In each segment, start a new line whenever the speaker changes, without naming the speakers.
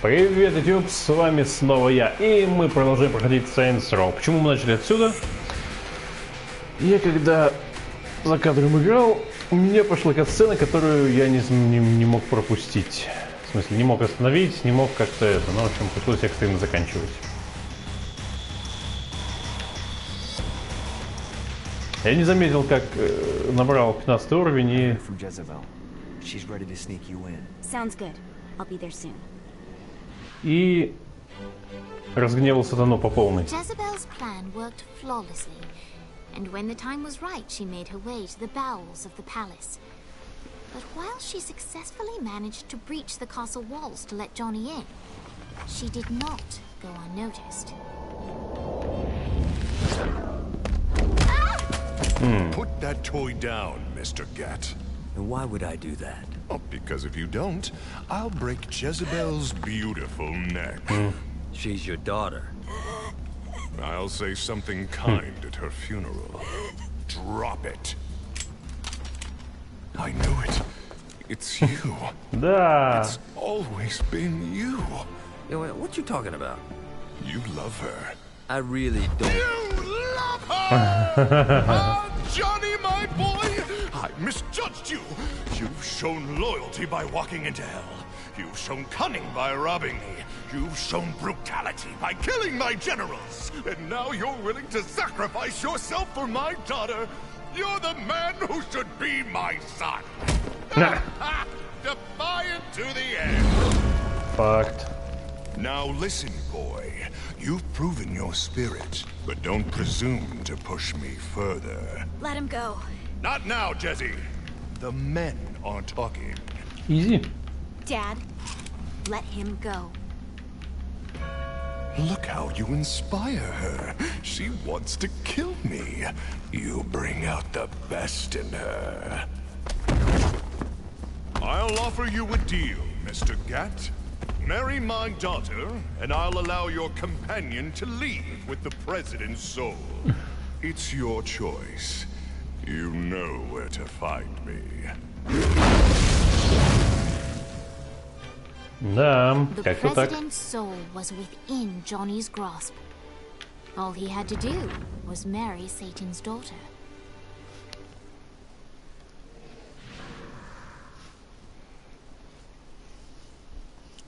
Привет, YouTube, с вами снова я, и мы продолжаем проходить Saints Row. Почему мы начали отсюда? Я когда за кадром играл, у меня пошла катсцена, которую я не мог пропустить. В смысле, не мог остановить, не мог как-то это, но в общем пришлось экстренно заканчивать. Я не заметил, как набрал 15 уровень и... И разгневал сатану по полной.
Jezebel's plan worked flawlessly, and when the time was right, she made her way to the bowels of the palace. But while she successfully managed to breach the castle walls to let Johnny in, she did not go unnoticed.
Put that toy down, Mr. Gat.
And why would I do that?
Oh, because if you don't, I'll break Jezebel's beautiful neck.
She's your daughter.
I'll say something kind at her funeral. Drop it. I knew it. It's you.
Да.
It's always been you.
Yo, what you talking about?
You love her.
I really don't.
You love her! Oh, Johnny, my boy! I misjudged you. You've shown loyalty by walking into hell. You've shown cunning by robbing me. You've shown brutality by killing my generals. And now you're willing to sacrifice yourself for my daughter. You're the man who should be my son. Defiant to the end.
Факт.
Now listen, boy. You've proven your spirit, but don't presume to push me further.
Let him go.
Not now, Jesse. The men are talking.
Изи.
Dad, let him go.
Look how you inspire her. She wants to kill me. You bring out the best in her. I'll offer you a deal, Mr. Gat. Marry my daughter, and I'll allow your companion to leave with the President's soul. It's your choice. You know where to find me.
Да,
The
как-то так.
President's soul was within Johnny's grasp. All he had to do was marry Satan's daughter.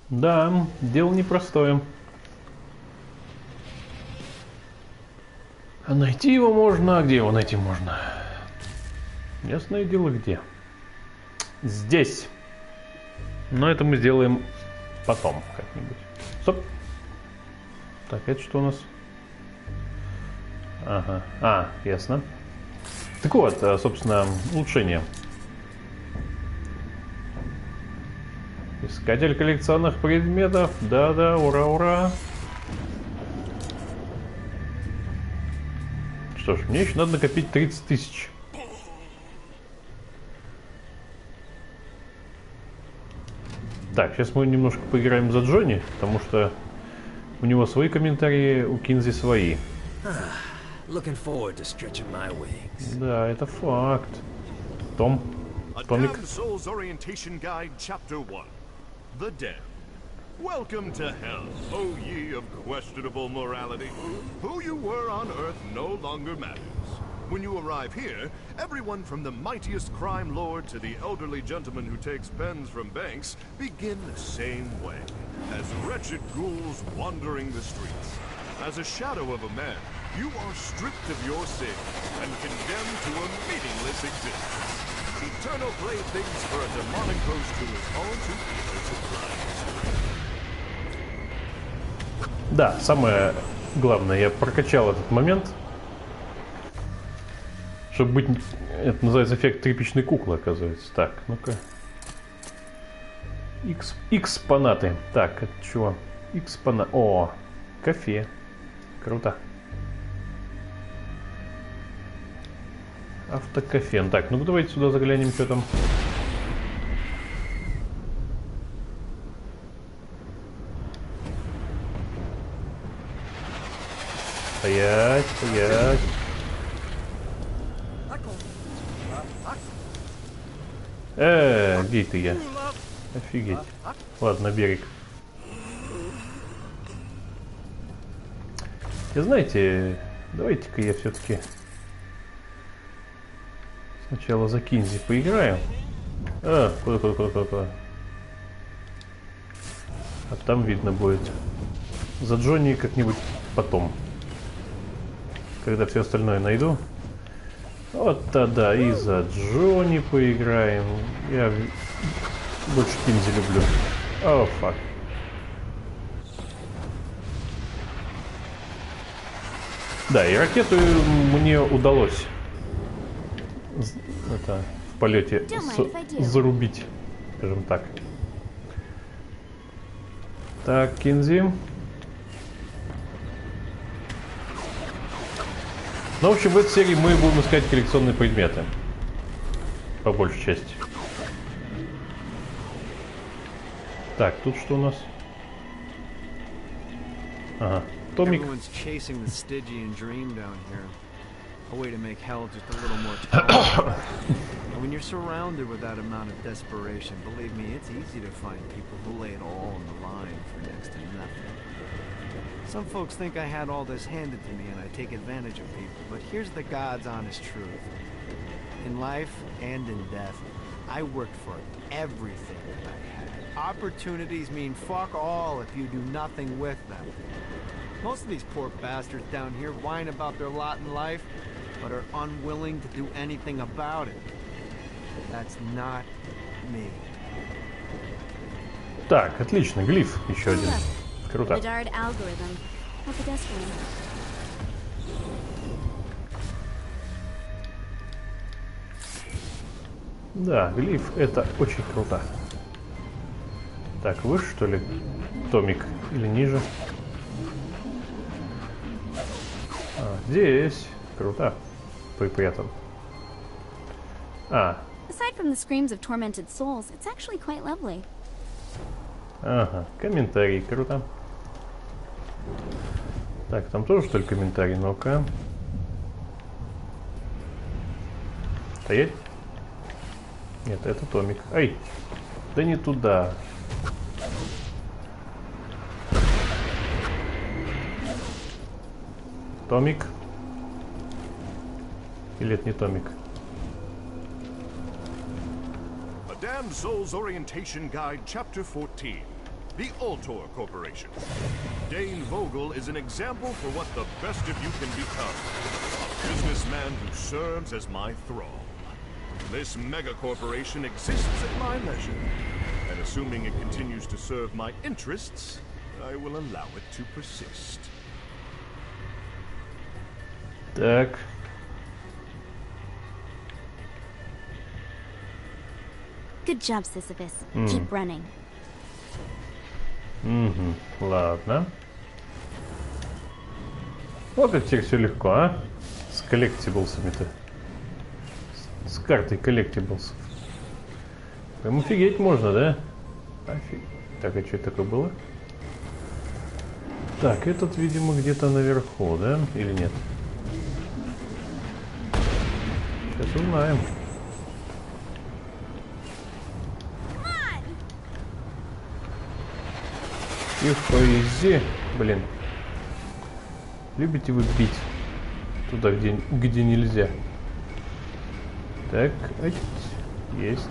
Да, дело непростое. А найти его можно, а где его найти можно? Ясное дело, где. Здесь. Но это мы сделаем потом как-нибудь. Стоп. Так, это что у нас? Ага, ясно. Так вот, собственно, улучшение. Искатель коллекционных предметов. Да-да, ура, ура. Что ж, мне еще надо накопить 30 тысяч. Так, сейчас мы немножко поиграем за Джонни, потому что у него свои комментарии, у Кинзи свои. Да, это факт. Томик.
The Damned. Welcome to hell, O ye of questionable morality. Who you were on Earth no longer matters. When you arrive here, everyone from the mightiest crime lord to the elderly gentleman who takes pens from banks begin the same way, as wretched ghouls wandering the streets. As a shadow of a man, you are stripped of your sin and condemned to a meaningless existence. Eternal playthings for a demonic host who is home to evil supplies.
Да, самое главное, я прокачал этот момент, чтобы быть, это называется эффект тряпичной куклы, оказывается. Так, ну-ка. Экспонаты. Так, это чего? Экспонат. О, кофе. Круто. Автокофе. Так, ну давайте сюда заглянем, что там. Стоять, стоять. Где ты я? Офигеть. Ладно, на берег. И знаете, давайте-ка я все-таки сначала за Кинзи поиграю. А, куда? А там видно будет. За Джонни как-нибудь потом. Когда все остальное найду. Вот тогда и за Джонни поиграем. Я больше Кинзи люблю. О, фак. Да, и ракету мне удалось это, в полете зарубить, скажем так. Так, Кинзи. Ну, в общем, в этой серии мы будем искать коллекционные предметы. По большей части. Так, тут что у нас? Ага, Томик.
A way to make hell just a little more tolerable. And when you're surrounded with that amount of desperation, believe me, it's easy to find people who lay it all on the line for next to nothing. Some folks think I had all this handed to me and I take advantage of people, but here's the God's honest truth. In life and in death, I worked for everything that I had. Opportunities mean fuck all if you do nothing with them. Most of these poor bastards down here whine about their lot in life, but are unwilling to do anything about it. That's not me.
Так, отлично, глиф еще один. Круто. Да, глиф это очень круто. Так, выше что ли? Томик или ниже? А, здесь. Круто. Припрятан. А.
Aside from the screams of tormented souls, it's actually quite lovely.
Ага, комментарий, круто. Так, там тоже что ли комментарий? Ну-ка. Стоять? Нет, это Томик. Ай! Да не туда. Томик. Или это не Томик?
A Damned Soul's Orientation Guide, Chapter 14. The Altor Corporation. Dane Vogel is an example for what the best of you can become. A businessman who serves as my thrall. This mega corporation exists at my leisure. And assuming it continues to serve my interests, I will allow it to persist.
Так.
Good job, Sisyphus. Keep running.
Угу, ладно. Вот как теперь все легко, а? С коллектиблсами-то. С картой коллектиблсов. Прям офигеть можно, да? Офигеть. Так, а что это такое было? Так, этот, видимо, где-то наверху, да? Или нет? Сейчас узнаем. И в поезде, блин, любите вы бить туда, где нельзя. Так, есть.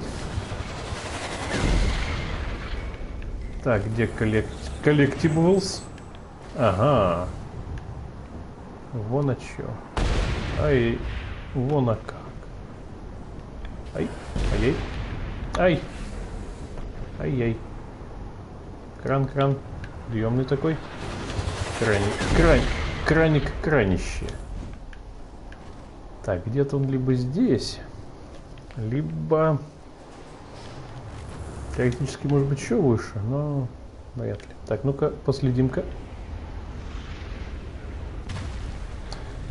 Так, где коллектиблс? Ага. Вон а чё. Ай, вон а как. Ай, ай-яй. Ай. Ай-яй. Кран. Подъемный такой. Кранище. Так, где-то он либо здесь, либо теоретически может быть еще выше, но вряд ли. Так, ну-ка, последим-ка.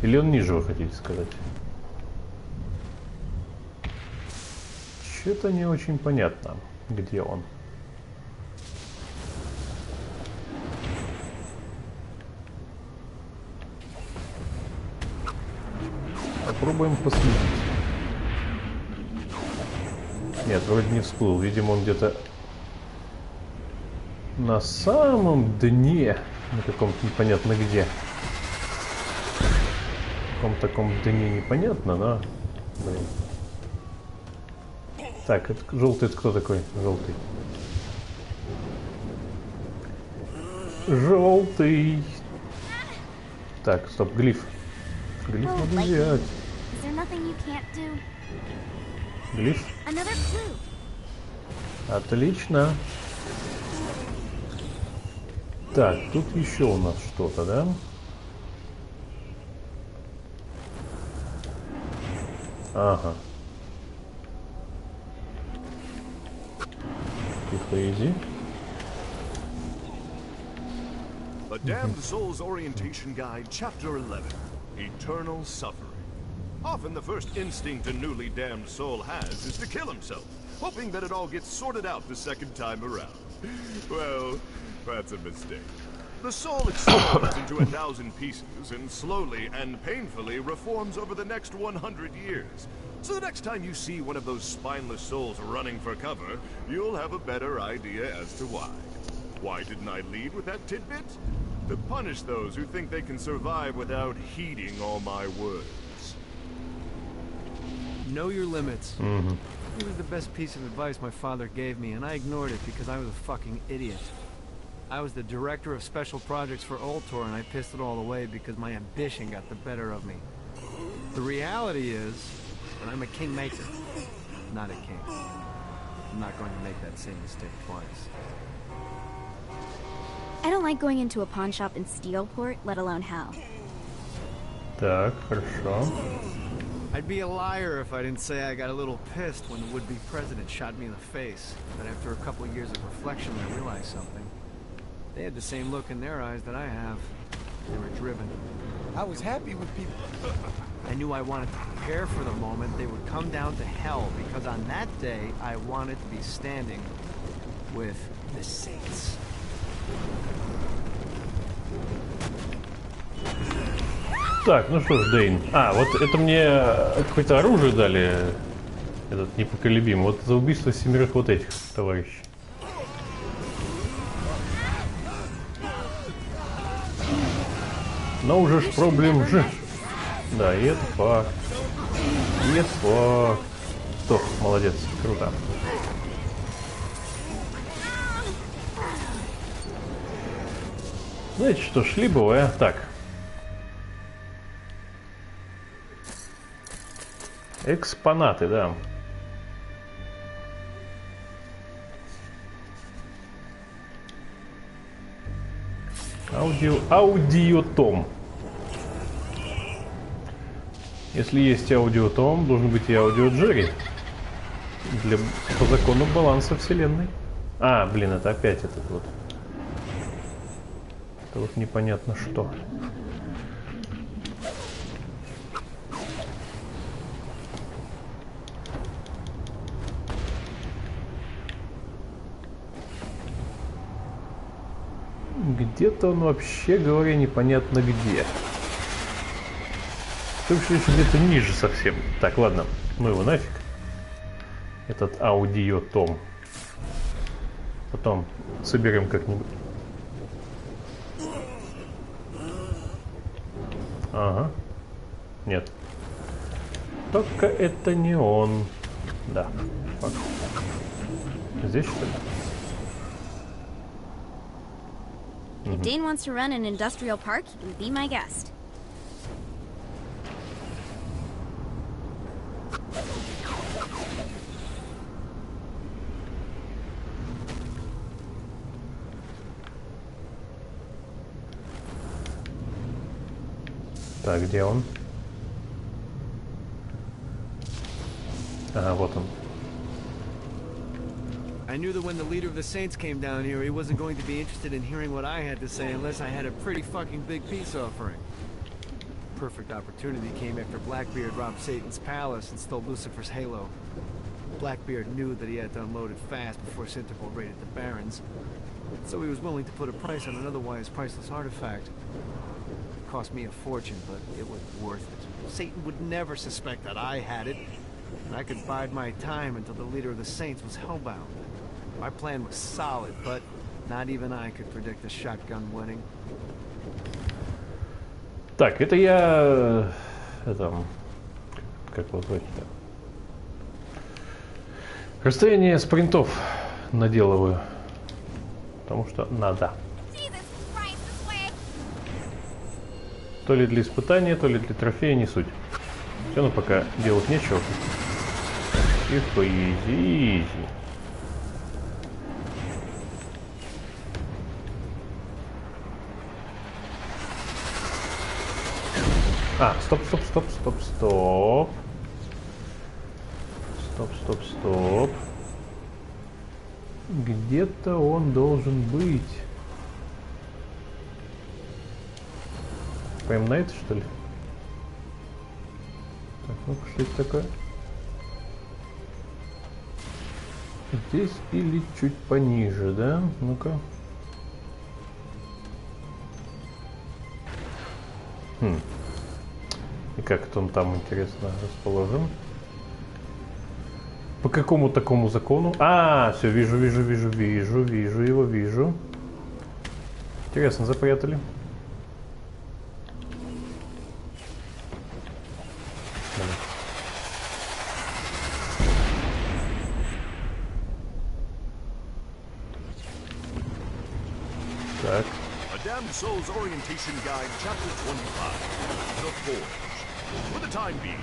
Или он ниже, вы хотите сказать? Что-то не очень понятно, где он. Попробуем последить. Нет, вроде не всплыл. Видимо, он где-то на самом дне, на каком-то непонятно где. каком таком дне непонятно, но... Блин. Так, это желтый, это кто такой? Желтый. Желтый. Так, стоп, глиф. Глиф
Oh,
надо
lightning.
взять.
Is there nothing you can't do?
Глиф.
Another clue.
Отлично. Так, тут еще у нас что-то, да? Ага. Тихо, иди.
A Damned Soul's Orientation Guide, Chapter 11. Eternal Suffering. Often the first instinct a newly damned soul has is to kill himself, hoping that it all gets sorted out the second time around. Well, that's a mistake. The soul explodes into 1,000 pieces and slowly and painfully reforms over the next 100 years. So the next time you see one of those spineless souls running for cover, you'll have a better idea as to why. Why didn't I lead with that tidbit? To punish those who think they can survive without heeding all my words.
Know your limits. It was the best piece of advice my father gave me, and I ignored it because I was a fucking idiot. I was the director of special projects for Ultor, and I pissed it all away because my ambition got the better of me. The reality is that I'm a kingmaker, not a king. I'm not going to make that same mistake twice.
I don't like going into a pawn shop in Steelport, let alone hell.
Так, хорошо.
I'd be a liar if I didn't say I got a little pissed when the would-be president shot me in the face. But after a couple of years of reflection, I realized something. They had the same look in their eyes that I have. They were driven.
I was happy with people.
I knew I wanted to prepare for the moment they would come down to hell, because on that day, I wanted to be standing with the saints.
Так, ну что ж, Дейн. А, вот это мне какое-то оружие дали. Этот непоколебимый. Вот за убийство 7 вот этих товарищей. Но уже ж проблем же. Да, и это факт. И это факт. Стоп, молодец, круто. Знаете что, шли бы вы, а? Так. Экспонаты, да. Аудиотом. Если есть аудиотом, должен быть и аудиоджерри. По закону баланса вселенной. А, блин, это опять этот вот. Это вот непонятно что. Где-то он, вообще говоря, непонятно где. В общем, где-то ниже совсем. Так, ладно, ну его нафиг. Этот аудиотом. Потом соберем как-нибудь. Ага. Нет. Только это не он. Да. Факт. Здесь что ли?
If Dane wants to run an industrial park, he can be my guest.
Так, где он? Ага, вот он.
I knew that when the leader of the Saints came down here, he wasn't going to be interested in hearing what I had to say unless I had a pretty fucking big peace offering. Perfect opportunity came after Blackbeard robbed Satan's palace and stole Lucifer's halo. Blackbeard knew that he had to unload it fast before Synterpol raided the Barrens, so he was willing to put a price on an otherwise priceless artifact. It cost me a fortune, but it was worth it. Satan would never suspect that I had it, and I could bide my time until the leader of the Saints was hellbound. My plan was solid, but not even I could predict a shotgun wedding.
Так, это я этом, как его звать-то? Расстояние спринтов наделываю. Потому что надо. То ли для испытания, то ли для трофея, не суть. Все, ну пока делать нечего. Тихо, изи. А, стоп. Стоп. Где-то он должен быть. Прям на это, что ли? Так, ну-ка, что это такое? Здесь или чуть пониже, да? Ну-ка. И как это он там, интересно, расположен? По какому такому закону? А, все, вижу его. Интересно, запрятали. Так.
A Damned Soul's Orientation Guide, Chapter 25, The Forge. For the time being,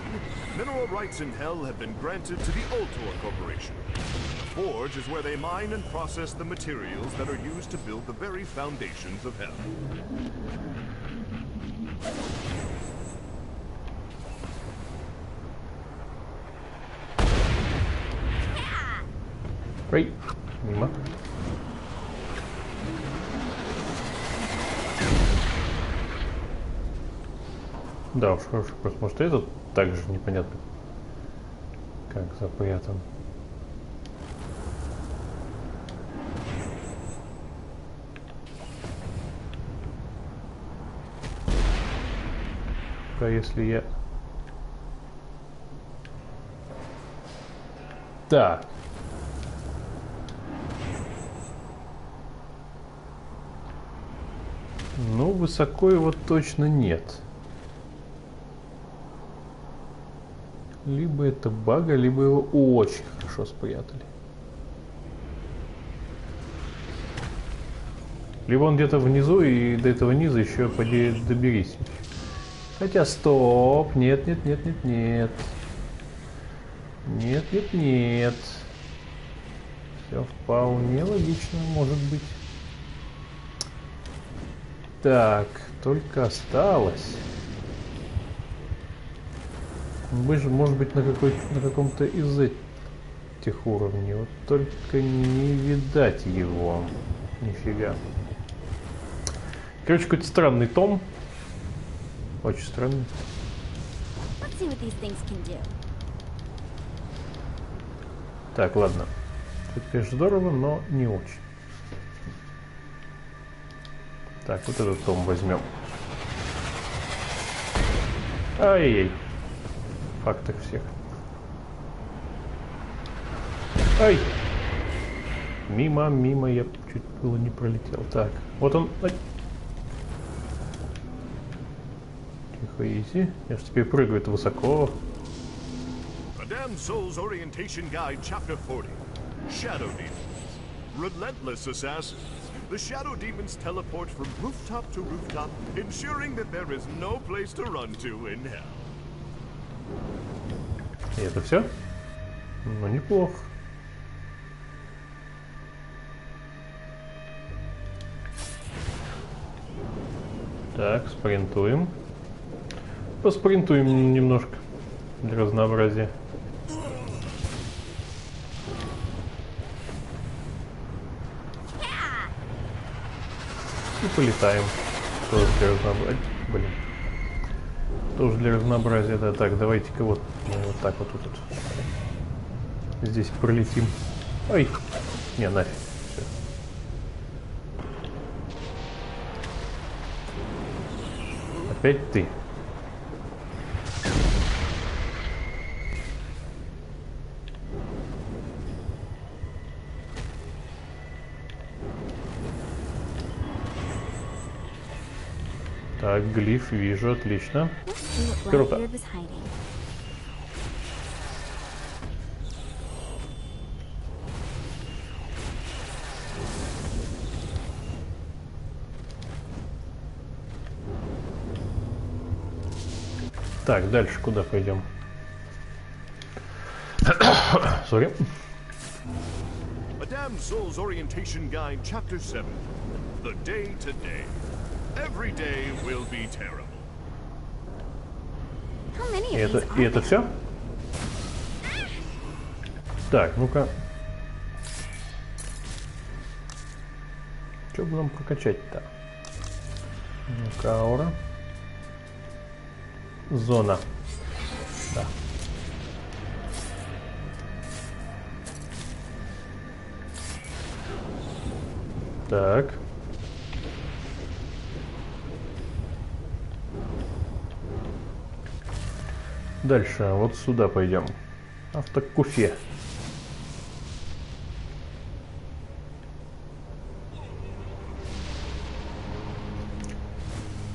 mineral rights in Hell have been granted to the Ultor Corporation. The Forge is where they mine and process the materials that are used to build the very foundations of Hell.
Ой, мимо. Да уж, хороший вопрос. Может, этот также непонятно, как запрятан. А если я... Так. Ну, высоко его точно нет. Либо это бага, либо его очень хорошо спрятали. Либо он где-то внизу, и до этого низа еще поди доберись. Хотя стоп, нет. Все вполне логично, может быть. Так, только осталось. Может быть, на каком-то из этих уровней. Вот только не видать его. Нифига. Короче, какой-то странный том. Очень странный. Так, ладно. Это, конечно, здорово, но не очень. Так, вот этот том возьмем. Ай-яй. Фактах всех. Ай! Мимо, я чуть было не пролетел. Так, вот он. Ай. Тихо, изи. Я же теперь прыгаю высоко.
A Damned Soul's Orientation Guide, Chapter 40. Shadow Demons. Relentless assassins. The Shadow Demons teleport from rooftop to rooftop, ensuring that there is no place to run to in hell.
И это все? Ну, неплохо. Так, спринтуем. Поспринтуем немножко для разнообразия. И полетаем. Тоже для разнообразия. Блин. Тоже для разнообразия, да. Так, давайте-ка вот так вот тут. Здесь пролетим. Ой! Не, нафиг. Все. Опять ты. Так, глиф вижу, отлично.
Let's see what
Круто.
Blackbeard was hiding.
Так, дальше куда пойдем? Сори.
A Damned Soul's Orientation Guide, Chapter 7. The day to day. Every day will be terrible.
How many
И
of these
это,
are
и это
there?
все? Так, ну-ка. Что бы нам прокачать-то? Ну-ка, аура. Зона. Да. Так. Дальше, вот сюда пойдем. Автокуфе.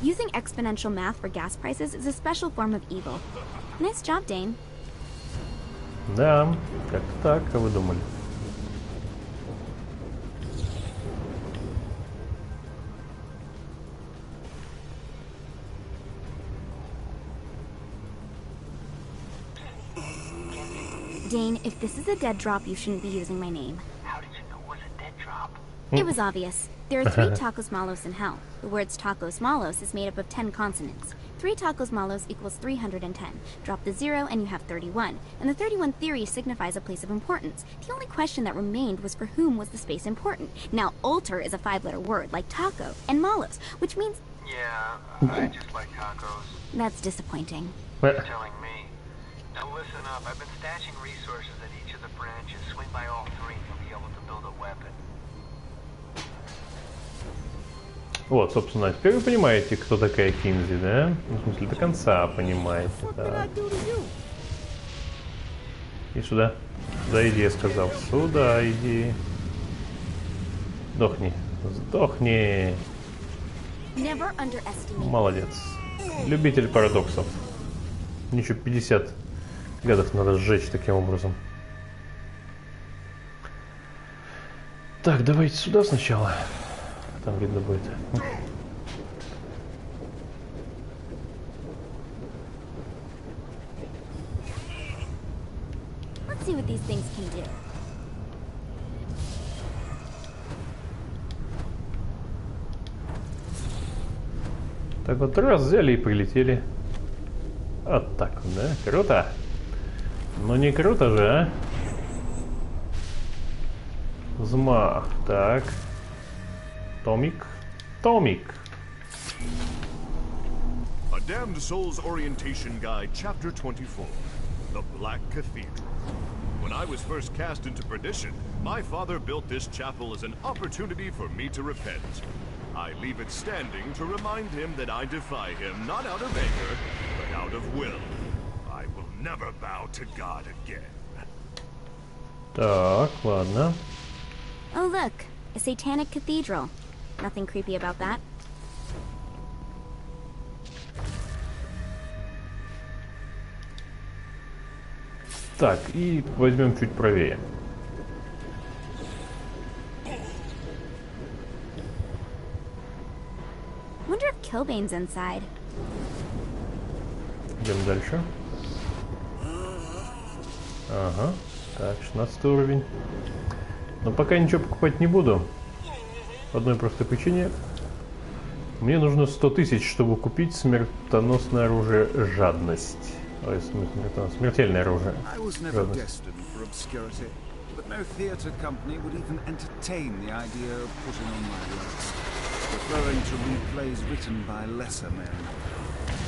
Using exponential math for gas prices is a special form of evil. Nice job, Dane.
Да, как так, а вы думали?
Dane, if this is a dead drop, you shouldn't be using my name.
How did you know it was a dead drop?
It was obvious. There are 3 tacos malos in hell. The words tacos malos is made up of 10 consonants. 3 tacos malos equals 310. Drop the 0 and you have 31. And the 31 theory signifies a place of importance. The only question that remained was for whom was the space important. Now, altar is a 5-letter word, like taco, and malos, which means...
Yeah, I just like tacos.
That's disappointing.
You're telling me. Now listen up. I've been stashing resources at each of the branches. Swing by all 3 and you'll be able to build a weapon.
Вот, собственно, теперь вы понимаете, кто такая Кинзи, да? Ну, в смысле, до конца понимаете, да. И сюда. Сюда иди, я сказал. Сюда иди. Сдохни. Сдохни.
Never underestimate.
Молодец. Любитель парадоксов. Ничего, 50 гадов надо сжечь таким образом. Так, давайте сюда сначала. Там видно будет.
Let's see what these things can do.
Так вот, раз взяли и прилетели. Вот так вот, да? Круто. Ну не круто же, а? Взмах. Так. Томик. Томик.
A Damned Soul's Orientation Guide, Chapter 24. The Black Cathedral. When I was first cast into perdition, my father built this chapel as an opportunity for me to repent. I leave it standing to remind him that I defy him not out of anger, but out of will. I will never bow to God again.
Так, ладно.
Oh look, a satanic cathedral. Nothing creepy about that.
Так, и возьмем чуть правее.
Wonder if Kilbane's inside.
Идем дальше. Ага. Так, 16 уровень. Но пока ничего покупать не буду. По одной простой причине. Мне нужно 100 тысяч, чтобы купить смертоносное оружие «Жадность». Ой, смертельное оружие.
I was never destined for obscurity, but no theatre company would even entertain the idea of putting on my works, preferring to read plays written by lesser men.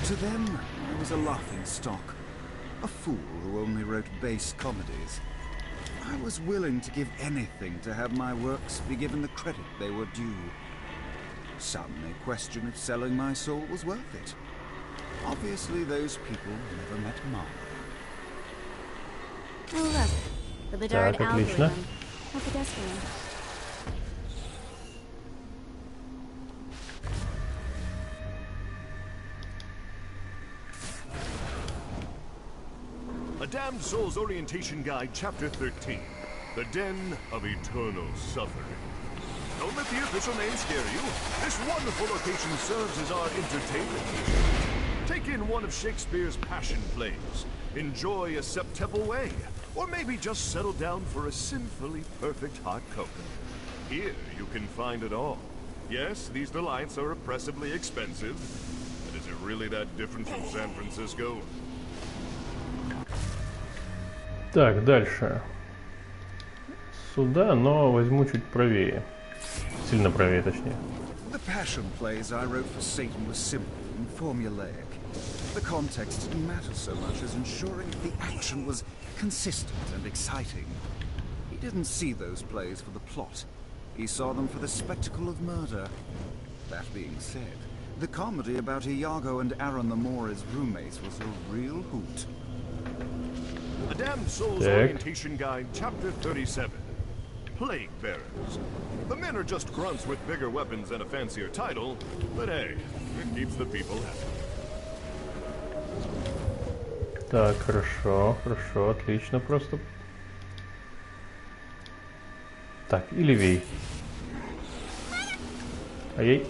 To them, I was a laughing stock, a fool who only wrote base comedies. I was willing to give anything to have my works be given the credit they were due. Some may question if selling my soul was worth it. Obviously, those people never met Mom.
Oh look, the Bedard
Так, отлично.
algorithm. How pedestrian.
A Damned Soul's Orientation Guide, Chapter 13. The Den of Eternal Suffering. Don't let the official name scare you. This wonderful location serves as our entertainment. Take in one of Shakespeare's passion plays. Enjoy a septuple way. Or maybe just settle down for a sinfully perfect hot cocoa. Here you can find it all. Yes, these delights are oppressively expensive. But is it really that different from San Francisco?
Так, дальше. Сюда, но возьму чуть правее. Сильно правее, точнее.
The passion plays I wrote for Satan was simple and formulaic. The context didn't matter so much as ensuring the action was consistent and exciting. He didn't see those plays for the plot. He saw them for the spectacle of murder. That being said, the comedy about Iago and Aaron the Moor's roommates was a real hoot.
A Damned Soul's Orientation Guide, Chapter 37. Plague Bearers. The men are just grunts with bigger weapons and a fancier title, but hey, it keeps the people happy.
Так, хорошо, хорошо, отлично просто. Так, и левей. Ай-яй.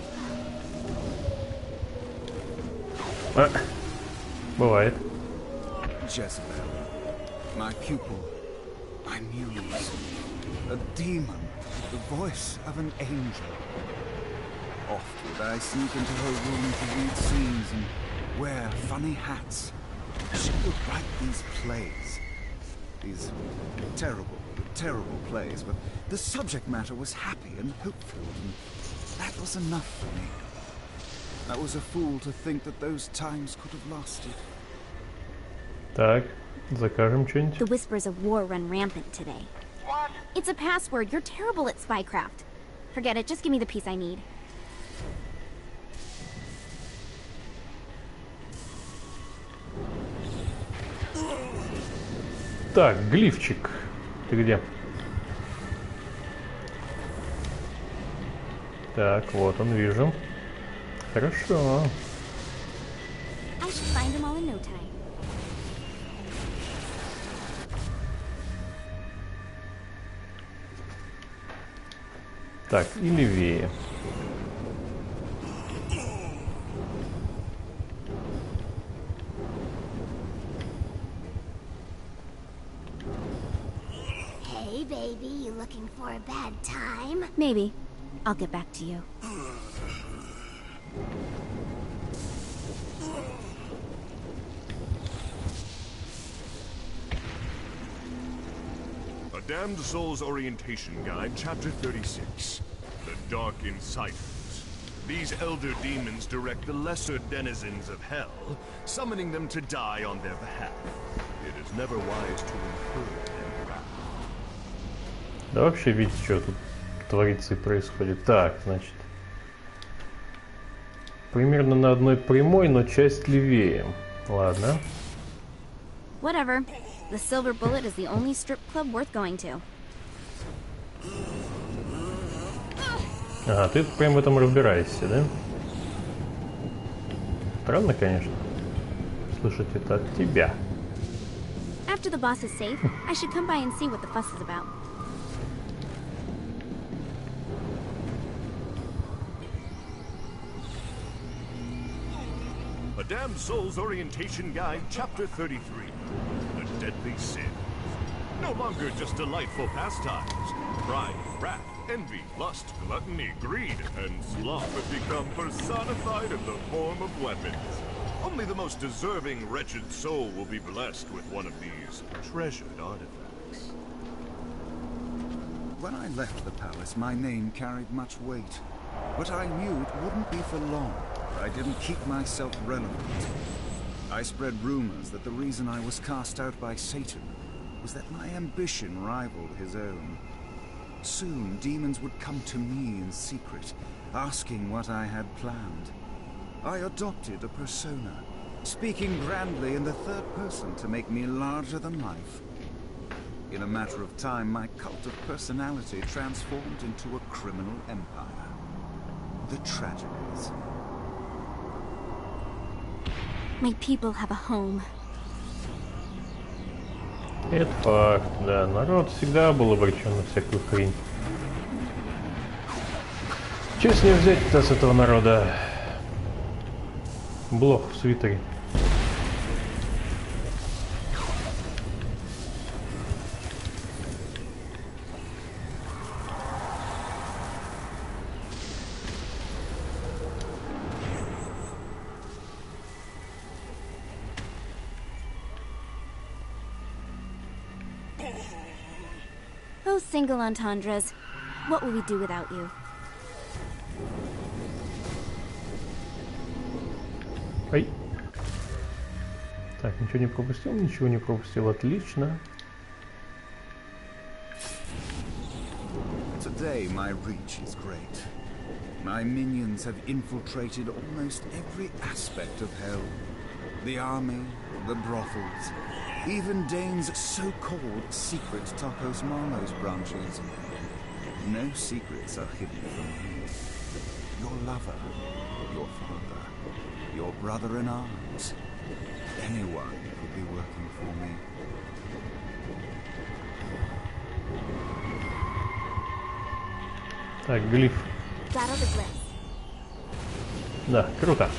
А, бывает.
Jezebel, my pupil, my muse, a demon, the voice of an angel. Oft would I sneak into her room to read scenes and wear funny hats. She would write these plays. These terrible, terrible plays, but the subject matter was happy and hope-filled, and that was enough for me. I was a fool to think that those times could have lasted.
Так, закажем что-нибудь.
The whispers of war run rampant today.
What?
It's a password. You're terrible at spycraft. Forget it. Just give me the piece I need.
Так, глифчик. Ты где? Так, вот он, вижу. Хорошо.
I should find them all in no time.
Так, и левее.
Hey, baby, you looking for a bad time?
Maybe. I'll get back to you.
A Damned Soul's Orientation Guide, Chapter 36. The Dark Insiders. These elder demons direct the lesser denizens of hell, summoning them to die on their behalf. It is never wise to encourage their wrath.
Да вообще видите, что тут творится и происходит. Так, значит. Примерно на одной прямой, но часть левее. Ладно.
Whatever. The Silver Bullet is the only strip club worth going to.
Ага, ты прям в этом разбираешься, да? Странно, конечно. Слышать это от тебя.
After the boss is safe, I should come by and see what the fuss is about.
A Damned Soul's Orientation Guide, Chapter 33. The Deadly Sins. No longer just delightful pastimes. Pride, wrath, envy, lust, gluttony, greed, and sloth have become personified in the form of weapons. Only the most deserving wretched soul will be blessed with one of these treasured artifacts.
When I left the palace, my name carried much weight. But I knew it wouldn't be for long. I didn't keep myself relevant. I spread rumors that the reason I was cast out by Satan was that my ambition rivaled his own. Soon, demons would come to me in secret, asking what I had planned. I adopted a persona, speaking grandly in the third person to make me larger than life. In a matter of time, my cult of personality transformed into a criminal empire. The tragedies.
My people have a home.
Это факт, да. Народ всегда был обречен на всякую хрень. Че с ним взять-то с этого народа? Блох в свитере.
Oh, single entendres. What will we do without you?
Ай. Так, ничего не пропустил, ничего не пропустил. Отлично.
Today my reach is great. My minions have infiltrated almost every aspect of hell. The army, the brothels, even Dane's so-called secret Tacos Marlowe's branches. No secrets are hidden from me. Your lover, your father, your brother in arms. Anyone could be working for me.
Так, глиф.
Battle the glyphs.
Да, круто.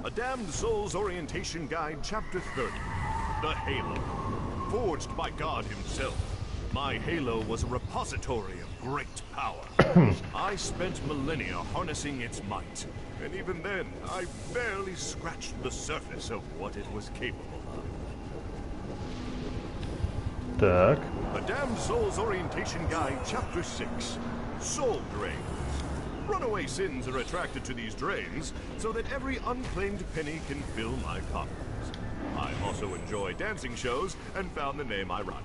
A Damned Soul's Orientation Guide, Chapter 30. The Halo. Forged by God himself, my Halo was a repository of great power. I spent millennia harnessing its might, and even then, I barely scratched the surface of what it was capable of.
Так.
A Damned Soul's Orientation Guide, Chapter 6. Soul Drains. Runaway sins are attracted to these drains, so that every unclaimed penny can fill my coffers. I also enjoy dancing shows, and found the name ironic.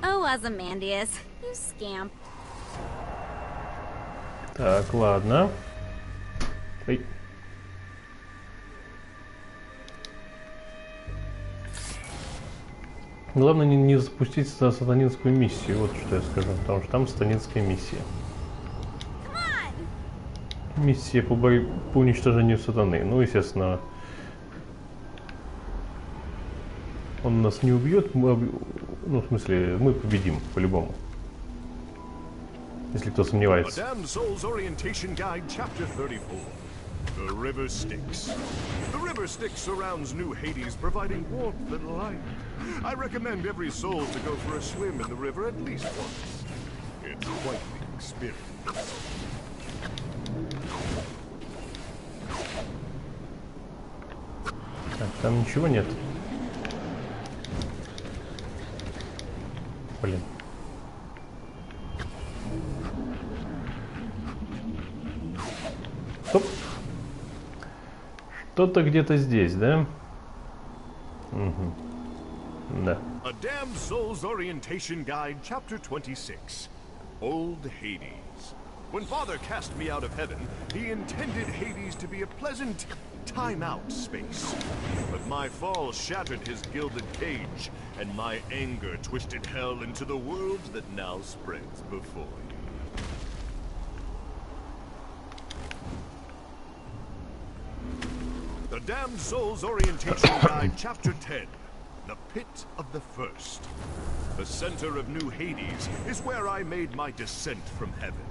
Oh, Ozymandias, you scamp.
Так, ладно. Ой. Главное не запустить сатанинскую миссию, вот что я скажу, потому что там сатанинская миссия. Миссия по уничтожению сатаны. Ну, естественно, он нас не убьет, ну, в смысле, мы победим, по-любому. Если кто сомневается.
A Damned Soul's Orientation Guide, Chapter 34. The River Styx. The River Styx surrounds New Hades, providing warmth and light. I recommend every soul to go for a swim in the river at least once. It's quite the experience.
Так, там ничего нет. Блин. Стоп. Что-то где-то здесь, да? Угу. Да.
A Damned Soul's Orientation Guide, Chapter 26. Old Hades. When Father cast me out of heaven, he intended Hades to be a pleasant time-out space. But my fall shattered his gilded cage, and my anger twisted hell into the world that now spreads before you. The Damned Soul's Orientation Guide, Chapter 10. The Pit of the First. The center of New Hades is where I made my descent from heaven.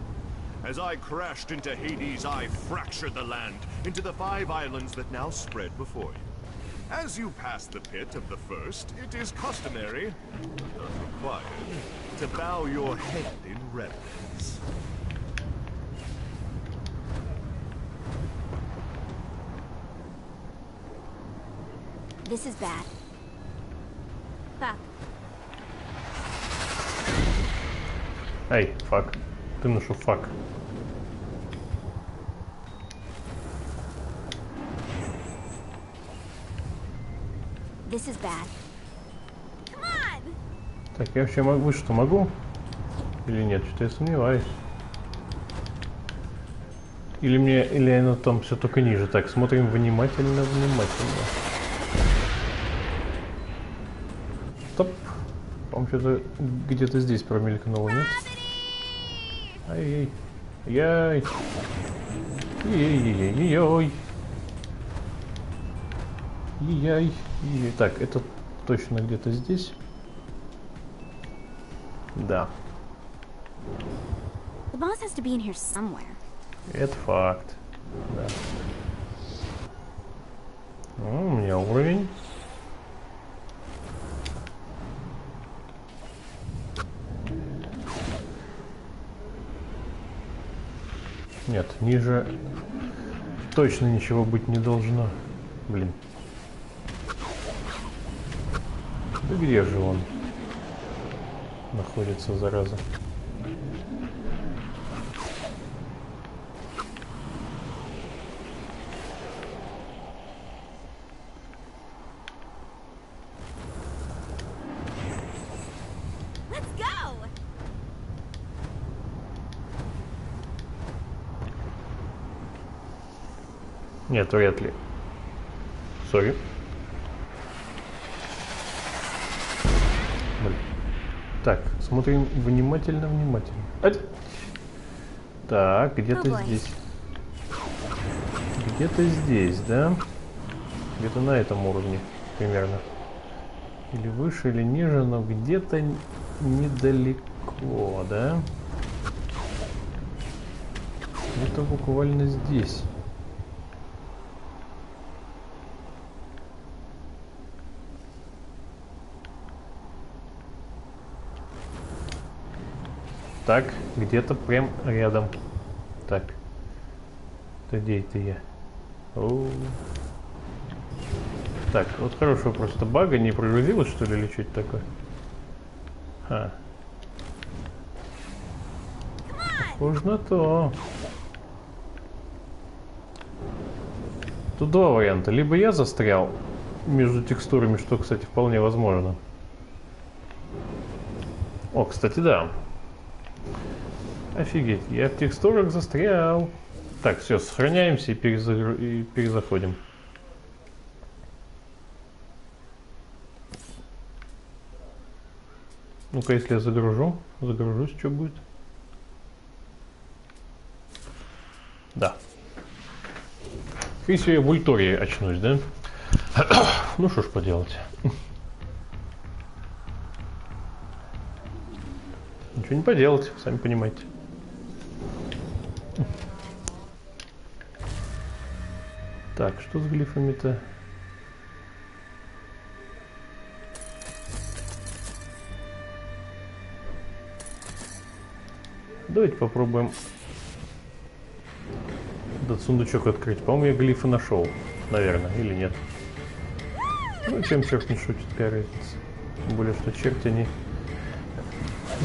As I crashed into Hades, I fractured the land into the 5 islands that now spread before you. As you pass the Pit of the First, it is customary, not required, to bow your head in reverence.
This is bad. Fuck.
Эй, фак. Ты нашел фак.
This is bad. Come on!
Так, я вообще могу, что могу? Или нет? Что-то я сомневаюсь. Или оно там все только ниже. Так, смотрим внимательно, внимательно. Стоп. По-моему, что-то где-то здесь промелькнуло, нет? Ай-яй. Яй. Яй-яй-яй-яй. Яй. Так, это точно где-то здесь. Да.
The boss has to be in here somewhere.
Это факт. Да. У меня уровень. Нет, ниже точно ничего быть не должно. Блин. Да где же он находится, зараза? Нет, вряд ли. Сори. Так, смотрим внимательно. Так, где-то здесь. Где-то здесь, да? Где-то на этом уровне примерно. Или выше, или ниже, но где-то недалеко, да? Это буквально здесь. Так, где-то прям рядом. Так. Где это я? О-о-о. Так, вот хорошего просто бага не прогрузилось, что ли, или что-то такое? Похоже на то. Тут два варианта. Либо я застрял между текстурами, что, кстати, вполне возможно. О, кстати, да. Офигеть, я в текстурах застрял. Так, все, сохраняемся и перезаходим. Ну-ка, если я загружусь, что будет? Да. Если я в ультории очнусь, да? Ну что ж поделать. Ничего не поделать, сами понимаете. Так, что с глифами-то? Давайте попробуем этот сундучок открыть. По-моему, я глифы нашел, наверное, или нет. Ну, чем черт не шутит, какая разница. Тем более, что черти они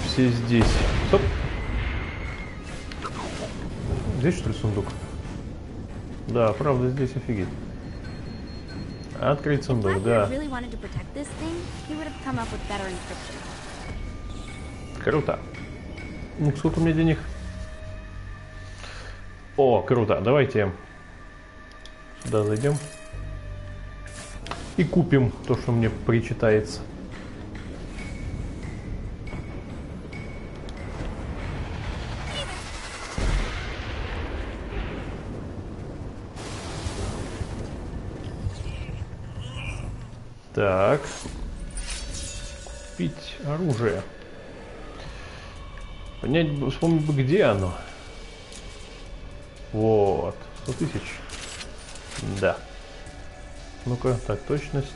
все здесь. Стоп! Здесь, что ли, сундук? Да, правда, здесь офигеть. Открыть сундук, да. Круто. Ну, сколько у меня денег? О, круто. Давайте сюда зайдем и купим то, что мне причитается. Так. Купить оружие. Понять, вспомнить бы, где оно. Вот. 100 000. Да. Ну-ка, так, точность.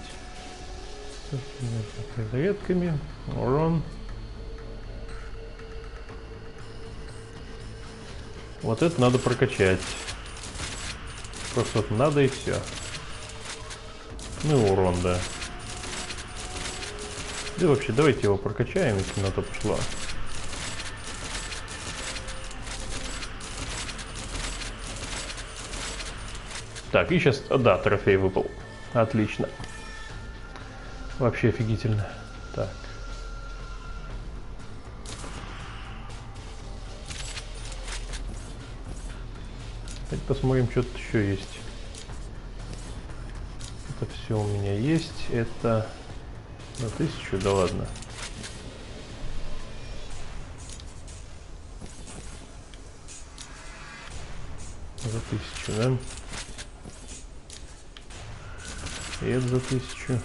С зарядками. Урон. Вот это надо прокачать. Просто вот надо и все. Ну и урон, да. Да вообще, давайте его прокачаем, если на то пошло. Так, и сейчас, да, трофей выпал. Отлично. Вообще офигительно. Так. Давайте посмотрим, что тут еще есть. Это все у меня есть. Это на 1000, да ладно. За 1000, да? И это за 1000.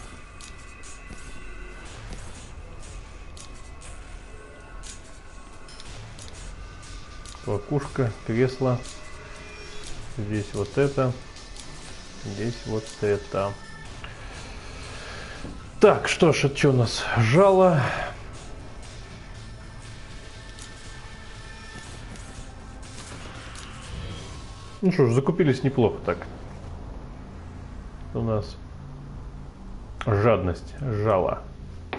Клокушка, кресло. Здесь вот это. Здесь вот это. Так, что ж, это что у нас? Жало. Ну что ж, закупились неплохо так. У нас жадность, жало.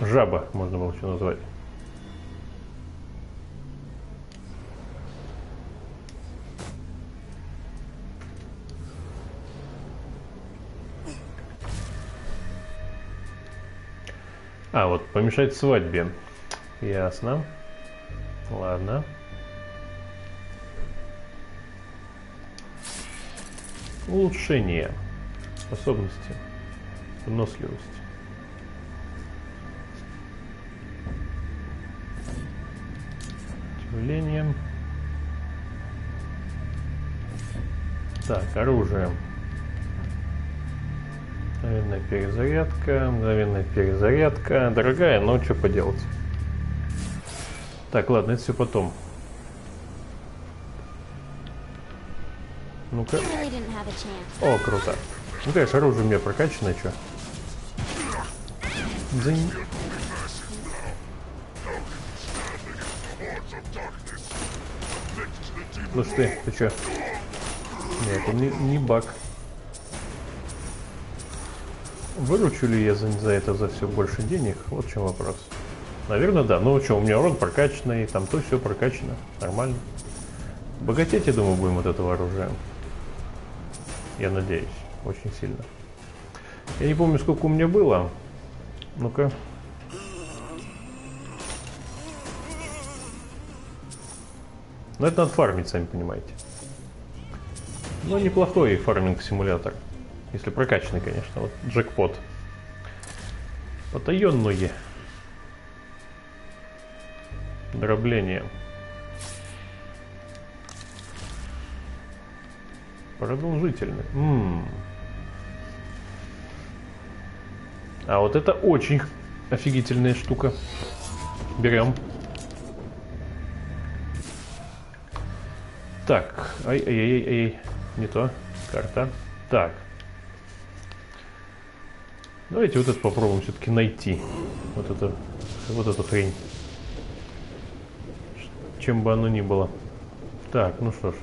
Жаба можно было еще назвать. А, вот, помешать свадьбе. Ясно. Ладно. Улучшение. Способности. Выносливость. Удивление. Так, оружие. Мгновенная перезарядка. Мгновенная перезарядка. Дорогая, но что поделать. Так, ладно, это все потом. Ну-ка. О, круто. Ну, конечно, оружие у меня прокачанное, что? Дзынь. Слушай, ты чё? Нет, это не баг. Выручу ли я за это за все больше денег? Вот в чем вопрос. Наверное, да. Ну что, у меня урон прокачанный, там то все прокачано. Нормально. Богатеть, я думаю, будем от этого оружия. Я надеюсь. Очень сильно. Я не помню, сколько у меня было. Ну-ка. Но это надо фармить, сами понимаете. Но неплохой фарминг-симулятор. Если прокачанный, конечно. Вот джекпот. Потаенное. Дробление. Продолжительный. А вот это очень офигительная штука. Берем. Так. Ай-яй-яй-яй. Не то. Карта. Так. Давайте вот это попробуем все-таки найти. Вот эту хрень. Чем бы оно ни было. Так, ну что ж.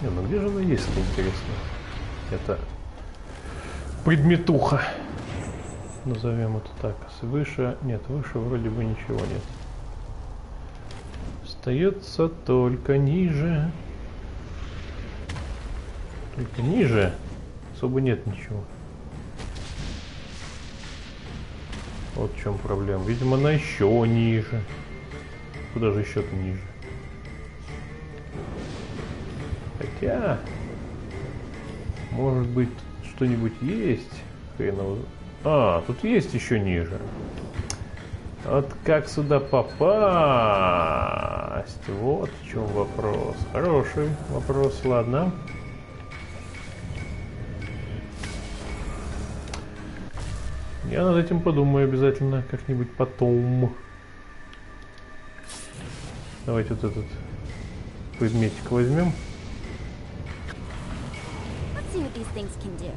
Ну где же она есть, интересно? Это предметуха. Назовем это так. Выше. Нет, выше вроде бы ничего нет. Остается только ниже. Только ниже. Особо нет ничего. Вот в чем проблема. Видимо, она еще ниже. Куда же еще-то ниже? Хотя, может быть, что-нибудь есть? Хреново. А, тут есть еще ниже. Вот как сюда попасть? Вот в чем вопрос. Хороший вопрос, ладно. Я над этим подумаю обязательно как-нибудь потом. Давайте вот этот предметик возьмем.
See what these things can do.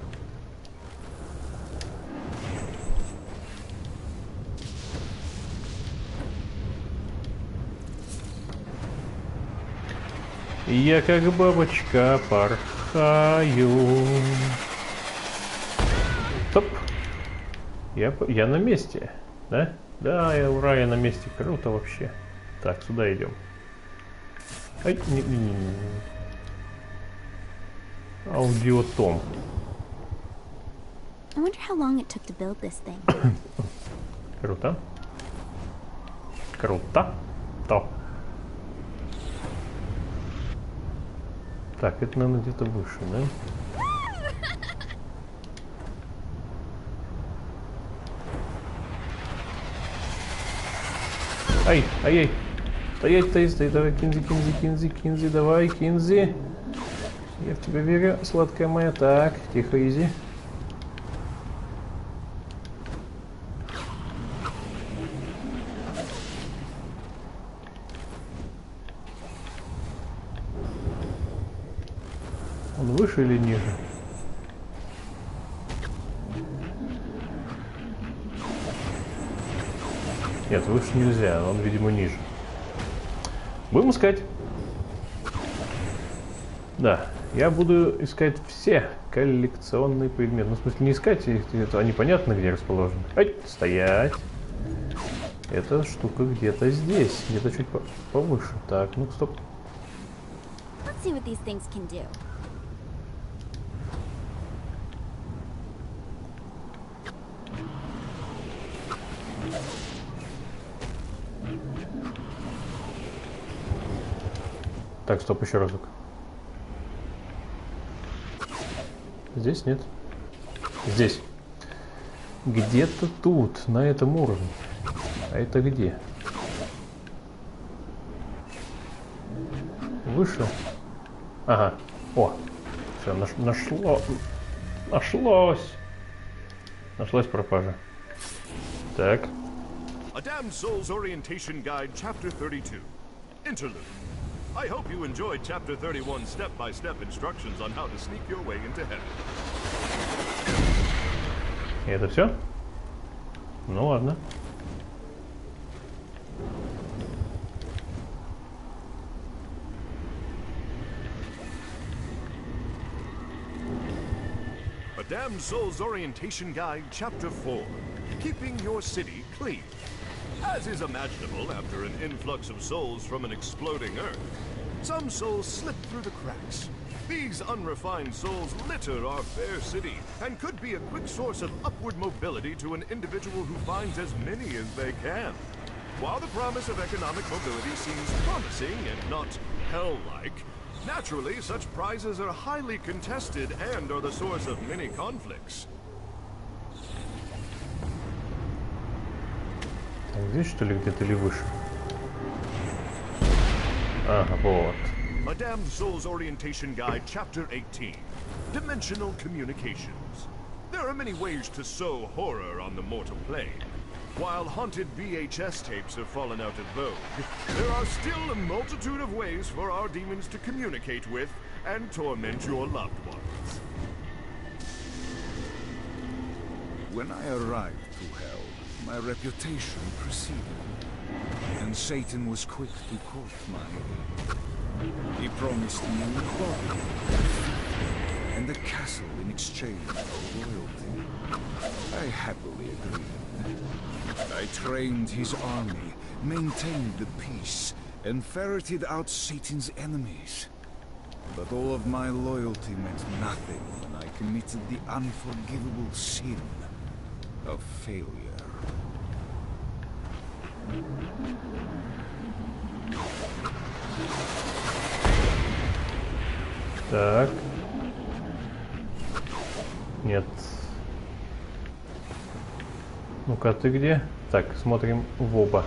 Я как бабочка порхаю. Стоп. Я на месте, да? Да, ура, я на месте. Круто вообще. Так, сюда идем. Ай, не. Аудиотом.
I wonder how long it took to build this thing.
Круто. Круто. То. Так, это, наверное, где-то выше, да? Ай, ай-яй. Стоять, стоять, стоять. Давай, Кинзи, Кинзи, Кинзи, Кинзи. Давай, Кинзи. Я в тебя верю, сладкая моя. Так, тихо, изи. Он выше или ниже? Нет, выше нельзя, он, видимо, ниже. Будем искать. Да, я буду искать все коллекционные предметы. Ну, в смысле, не искать их, они понятно, где расположены. Ай, стоять. Эта штука где-то здесь, где-то чуть повыше. Так, ну стоп.
Let's see what these things can do.
Так, стоп, еще разок. Здесь нет. Здесь. Где-то тут, на этом уровне. А это где? Выше? Ага. О, все, нашлось. Нашлась пропажа. Так.
A Damned Soul's Orientation Guide, Chapter 32. Interlude. I hope you enjoyed Chapter 31's step-by-step instructions on how to sneak your way into heaven.
И это все? Ну ладно.
A Damned Soul's Orientation Guide, Chapter 4. Keeping your city clean. As is imaginable after an influx of souls from an exploding Earth, some souls slip through the cracks. These unrefined souls litter our fair city and could be a quick source of upward mobility to an individual who finds as many as they can. While the promise of economic mobility seems promising and not hell-like, naturally such prizes are highly contested and are the source of many conflicts.
Здесь, что ли, где-то или выше? Ага, вот.
A Damned Soul's Orientation Guide, Chapter 18. Dimensional Communications. There are many ways to sow horror on the mortal plane. While haunted VHS tapes have fallen out of vogue, there are still a multitude of ways for our demons to communicate with and torment your loved ones.
When I arrived to hell, my reputation preceded me, and Satan was quick to quote my aid. He promised me a body and a castle in exchange for loyalty. I happily agreed. I trained his army, maintained the peace, and ferreted out Satan's enemies. But all of my loyalty meant nothing when I committed the unforgivable sin of failure.
Так. Нет. Ну-ка, ты где? Так, смотрим в оба.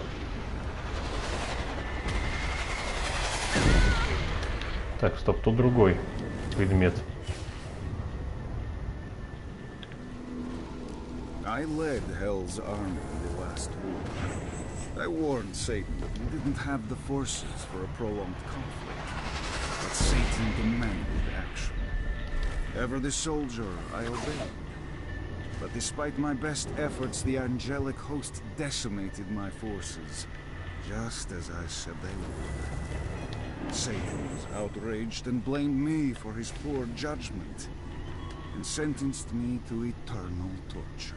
Так, стоп, тут другой предмет.
I led Hell's army in the last war. I warned Satan that we didn't have the forces for a prolonged conflict. But Satan demanded action. Ever the soldier, I obeyed. But despite my best efforts, the angelic host decimated my forces, just as I said they would. Satan was outraged and blamed me for his poor judgment, and sentenced me to eternal torture.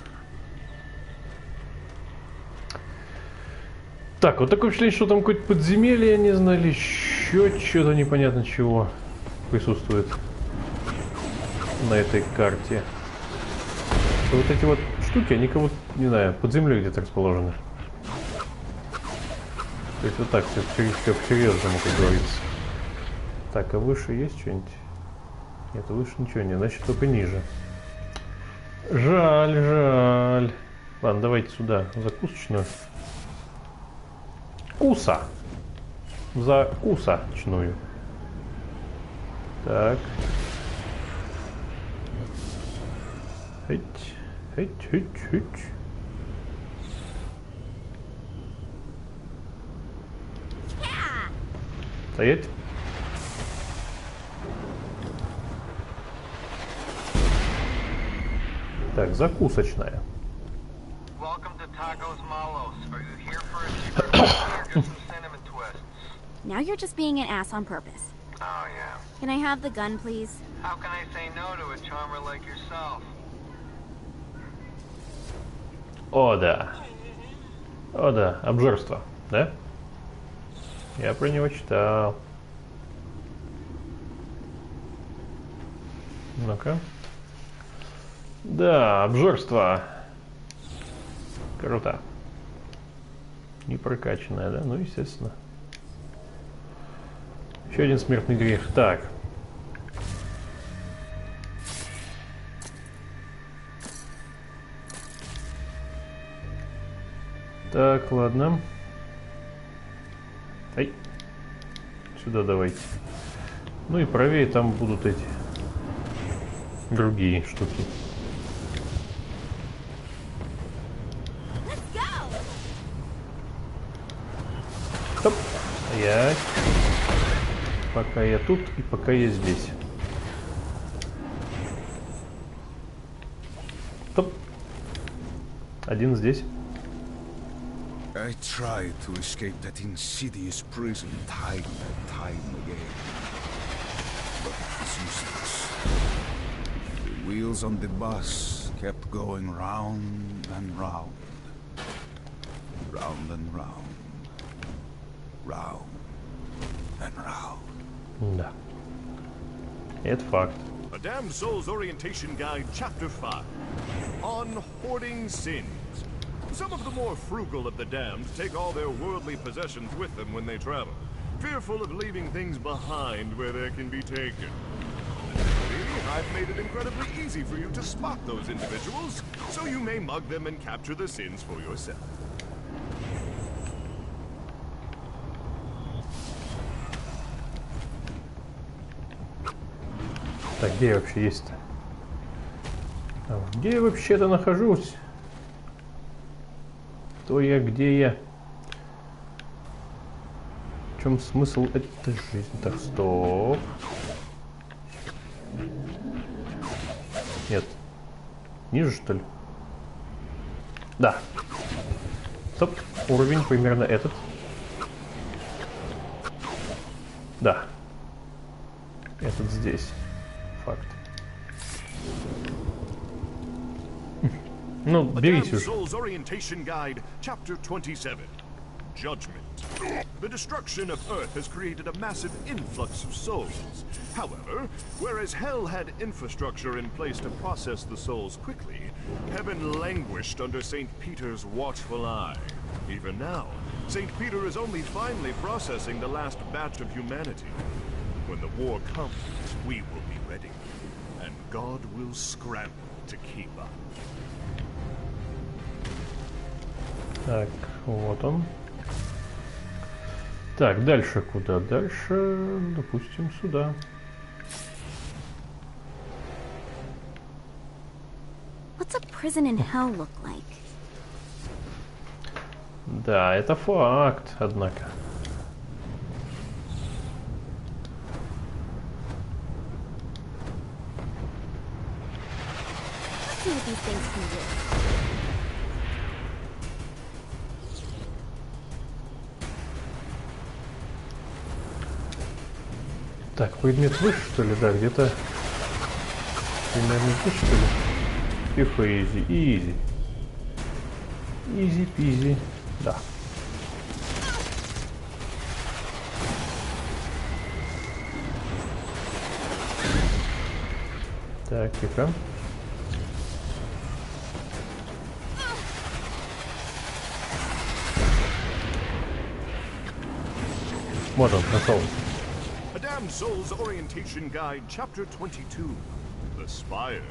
Так, вот такое впечатление, что там какое-то подземелье, я не знаю, или еще что-то непонятно чего присутствует на этой карте. что вот эти вот штуки, они кого-то, не знаю, под землей где-то расположены. То есть вот так все по-серьезному, как говорится. Так, а выше есть что-нибудь? Нет, выше ничего нет, значит только ниже. Жаль, жаль. Ладно, давайте сюда закусочную. Куса. Закусочную. Так. Хыть. Стоять. Так, закусочная.
Welcome to Tacos Malos. Are you here for a secret or just some cinnamon twists?
Now you're just being an ass on purpose.
Oh, yeah.
Can I have the gun, please?
How can I say no to a charmer like yourself?
О, да. О, да. Обжорство. Да? Я про него читал. Ну-ка. Да, обжорство. Круто. Не прокачанная, да? Ну, естественно. Еще один смертный грех. Так. Так, ладно. Ай. Сюда давайте. Ну и правее там будут эти другие штуки. Стоп. Стоять. Пока я тут и пока я здесь. Стоп. Один здесь.
I tried to escape that insidious prison time and time again. But it was useless. The wheels on the bus kept going round and round. Round and round. Round and round.
Да. Это факт.
A Damned Soul's Orientation Guide, Chapter 5. On hoarding sins. Some of the more frugal of the damned take all their worldly possessions with them when they travel, fearful of leaving things behind where they can be taken. I've made it incredibly easy for you to spot those individuals, so you may mug them and capture the sins for yourself.
Так, где я вообще есть-то? Где я вообще-то нахожусь? Кто я, где я? В чем смысл этой жизни? Так, стоп. Нет. Ниже, что ли? Да. Стоп. Уровень примерно этот. Да. Этот здесь. Факт. Ну, берите уже.
Soul's Orientation Guide, Chapter 27. Judgment. The destruction of Earth has created a massive influx of souls. However, whereas Hell had infrastructure in place to process the souls quickly, Heaven languished under St. Peter's watchful eye. Even now, St. Peter is only finally processing the last batch of humanity. When the war comes, we will be ready, and God will scramble to keep up.
Так, вот он. Так, дальше куда? Дальше, допустим, сюда.
What's a prison in hell look like?
Да, это факт, однако.
Let's see what these things can do.
Так, предмет выше, что ли? Да, где-то примерно здесь, что ли? Тихо, изи, изи. Изи-пизи. Да. Так, тихо. Вот он, нашел.
A Damned Soul's Orientation Guide, Chapter 22. The Spires.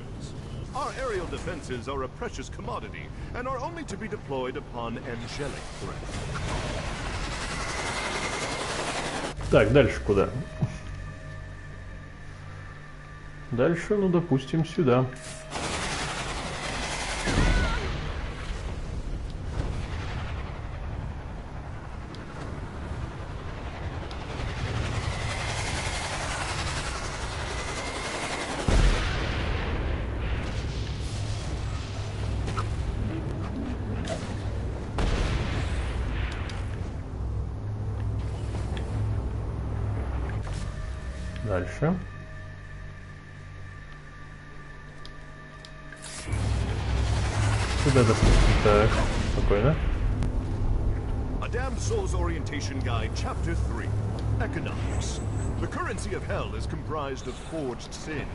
Our aerial defenses are a precious commodity and are only to be deployed upon angelic threat.
Так, дальше куда? Дальше, ну, допустим, сюда. Дальше. Сюда, допустим, так, спокойно.
A Damned Soul's Orientation Guide, Chapter 3. Economics. The currency of hell is comprised of forged sins.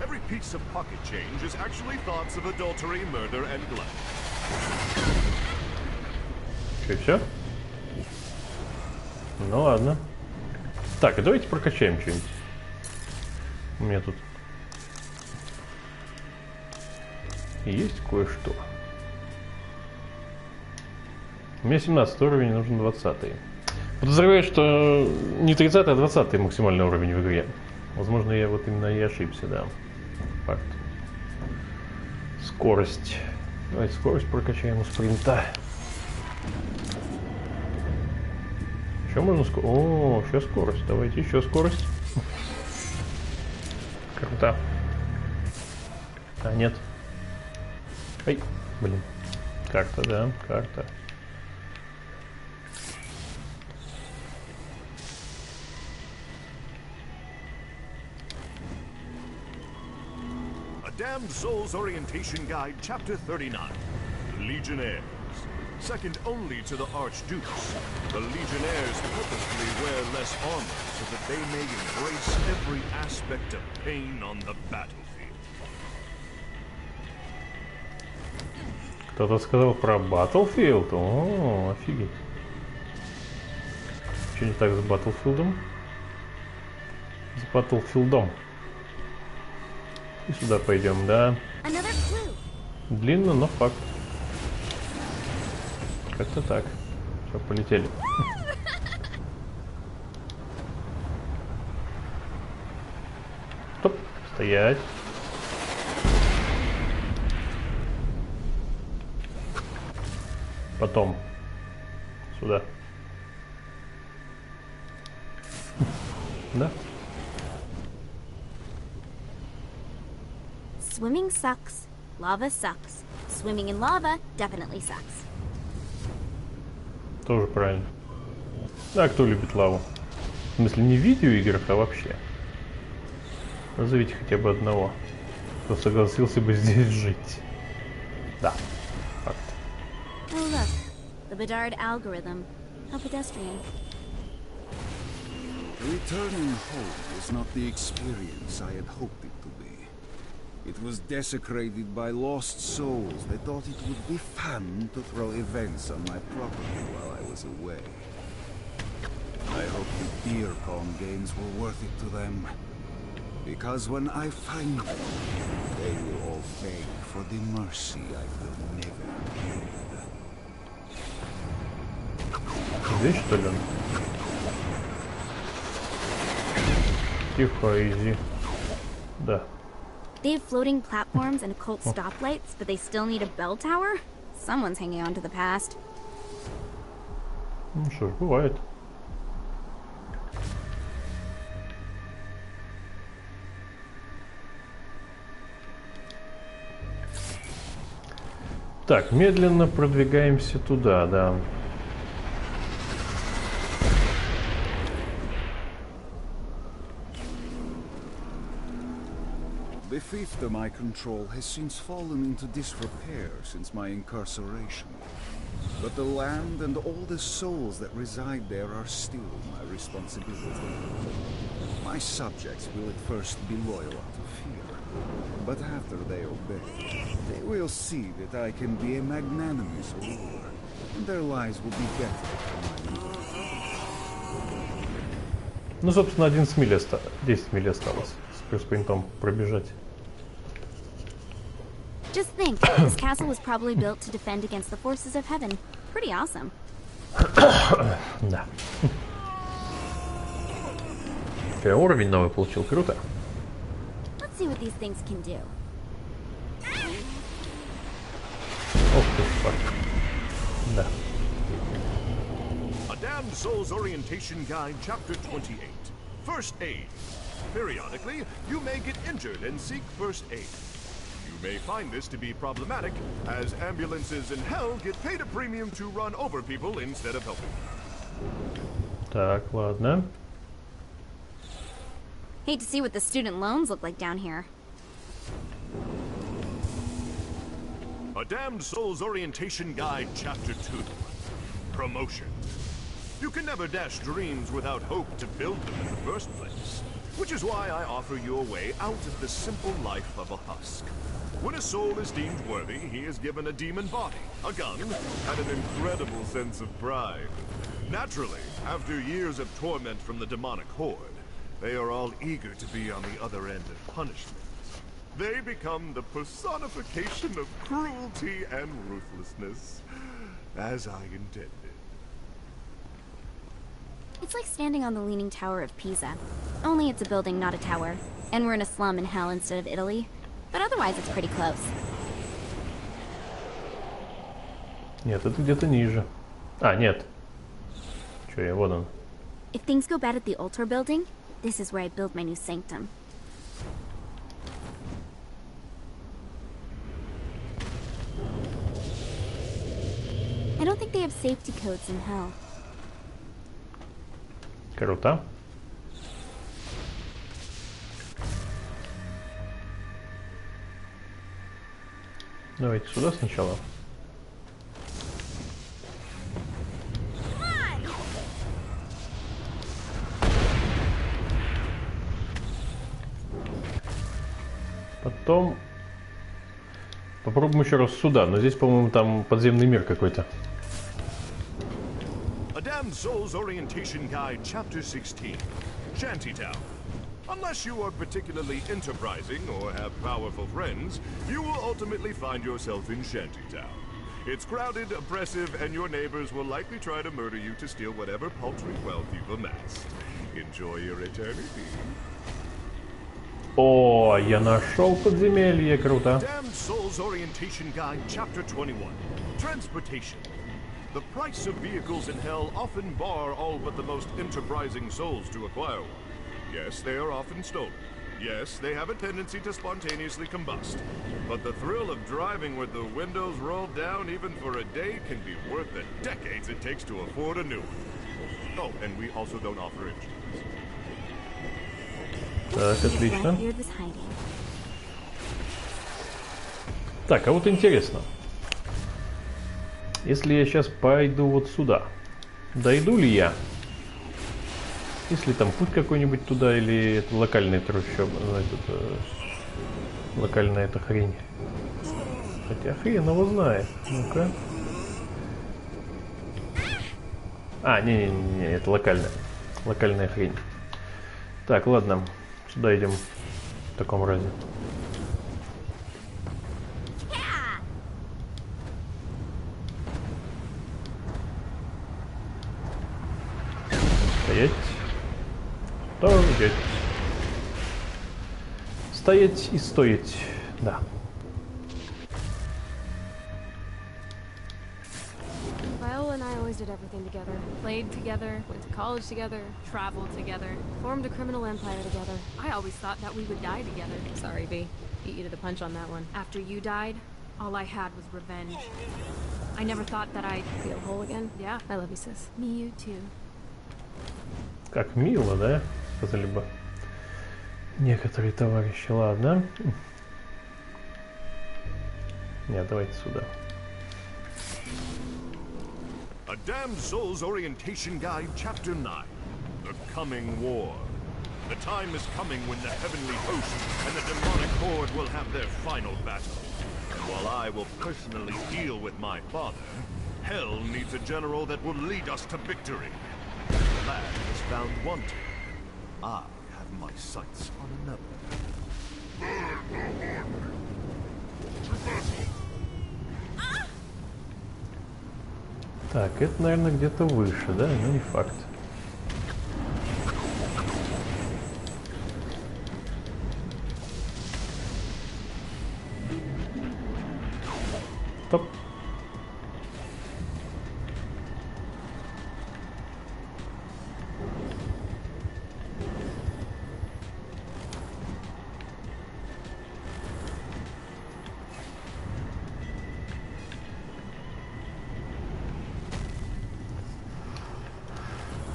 Every piece of pocket change is actually thoughts of adultery, murder, and gluttony.
Че, все? Ну ладно. Так, а давайте прокачаем что-нибудь. У меня тут есть кое-что. У меня 17 уровень, нужен 20. Подозреваю, что не 30, а 20 максимальный уровень в игре. Возможно, я вот именно и ошибся, да. Факт. Скорость. Давайте скорость прокачаем у спринта. Еще можно скорость? О, еще скорость. Давайте еще скорость. Круто. А, нет. Ай, блин. Карта, да, карта.
Damned Soul's Orientation Guide, Chapter 39. Legionnaires. Second only to the Archdukes, the Legionnaires purposefully wear less armor so that they may embrace every aspect of pain on the battlefield.
Кто-то сказал про Battlefield? О, офигеть. Что не так с Battlefield'ом? С Battlefield'ом. И сюда пойдем, да. Длинно, но факт. Как-то так. Все, полетели. Стоп, стоять. Потом сюда. Да.
Swimming sucks. Lava sucks. Swimming in lava definitely sucks.
Тоже правильно. А кто любит лаву? В смысле, не в видеоиграх, а вообще. Назовите хотя бы одного, кто согласился бы здесь жить. Да, факт.
Oh look, the Bedard algorithm. How pedestrian.
Returning home was not the experience I had hoped it to be. It was desecrated by lost souls that thought it would be fun to throw events on my property while I was away. I hope the beer pong games were worth it to them. Because when I find them, they will all beg for the mercy I will never give.
Здесь, что ли? Тихо, изи. Да.
They have floating platforms and occult stoplights, but they still need a bell tower? Someone's hanging on to the past.
Ну что ж, бывает. Так, медленно продвигаемся туда, да.
The fief to my control has since fallen into disrepair since my incarceration. But the land and all the souls that reside there are still my responsibility. My subjects will at first be loyal out of fear, but after they obey, they will see that I can be a magnanimous ruler, and their lives will be better for my
Ну, собственно, 11 миль осталось. 10 миль осталось. С кросспейнтом пробежать.
Just think, this castle was probably built to defend against the forces of heaven. Pretty awesome.
Да. Я уровень новый получил, круто.
Let's see what these things can do.
Ох ты, фак. Да.
A Damned Soul's Orientation Guide, Chapter 28. First Aid. Periodically, you may get injured and seek first aid. You may find this to be problematic, as ambulances in hell get paid a premium to run over people instead of helping.
Так, ладно.
Hate to see what the student loans look like down here.
A Damned Soul's Orientation Guide, Chapter 2. Promotion. You can never dash dreams without hope to build them in the first place. Which is why I offer you a way out of the simple life of a husk. When a soul is deemed worthy, he is given a demon body, a gun, and an incredible sense of pride. Naturally, after years of torment from the demonic horde, they are all eager to be on the other end of punishment. They become the personification of cruelty and ruthlessness, as I intended.
It's like standing on the Leaning Tower of Pisa. Only it's a building, not a tower. And we're in a slum in hell instead of Italy. But otherwise, it's pretty close.
Нет, это где-то ниже. А, нет. Чё я, вот он.
If things go bad at the altar building, this is where I build my new sanctum. I don't think they have safety codes in hell.
Круто. Давайте сюда сначала. Потом попробуем еще раз сюда, но здесь, по-моему, там подземный мир какой-то.
A Damned Soul's Orientation Guide, Chapter 16. Shantytown. Unless you are particularly enterprising or have powerful friends, you will ultimately find yourself in Shantytown. It's crowded, oppressive, and your neighbors will likely try to murder you to steal whatever paltry wealth you've amassed. Enjoy your eternity.
О, я нашел подземелье, круто.
Damned Soul's Orientation Guide, Chapter 21. Transportation. The price of vehicles in hell often bar all but the most enterprising souls to acquire one. Yes, they are often stolen. Yes, they have a tendency to spontaneously combust. But the thrill of driving with the windows rolled down even for a day can be worth the decades it takes to afford a new one. Oh, and we also don't offer insurance.
Так, отлично. Так, а вот интересно. Если я сейчас пойду вот сюда, дойду ли я? Есть ли там путь какой-нибудь туда, или это локальная трущоба, локальная эта хрень? Хотя хрен его знает. Ну-ка. А, не-не-не, это локальная. Локальная хрень. Так, ладно. Сюда идем в таком разе. Стоять. Стоять. Стоять и стоять. Да.
Viola and I always did everything together. Played together, went to college together, traveled together, formed a criminal empire together. I always thought that we would die together. Sorry, B. Beat you to the punch on that one. After you died, all I had was revenge. I never thought that I'd feel whole again. Yeah, I love you, sis. Me, you too.
Как мило, да? Сказали бы некоторые товарищи. Ладно. Нет, давайте сюда.
A Damned Soul's Orientation Guide, Chapter 9. The Coming War. The time is coming when the heavenly host and the demonic horde will have their final battle. And while I will personally deal with my father, hell needs a general that will lead us to victory. The lad is found wanting. I have my sights on another.
Так, это, наверное, где-то выше, да? Ну, не факт. Стоп.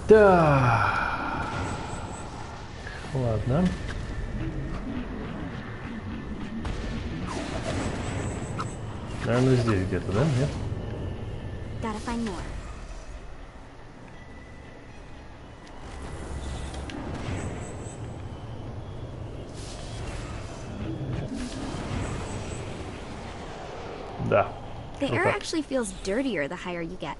Так. Ладно. Наверное, здесь где-то, да? Нет?
Gotta find more.
Да.
The air
Круто.
actually feels dirtier the higher you get.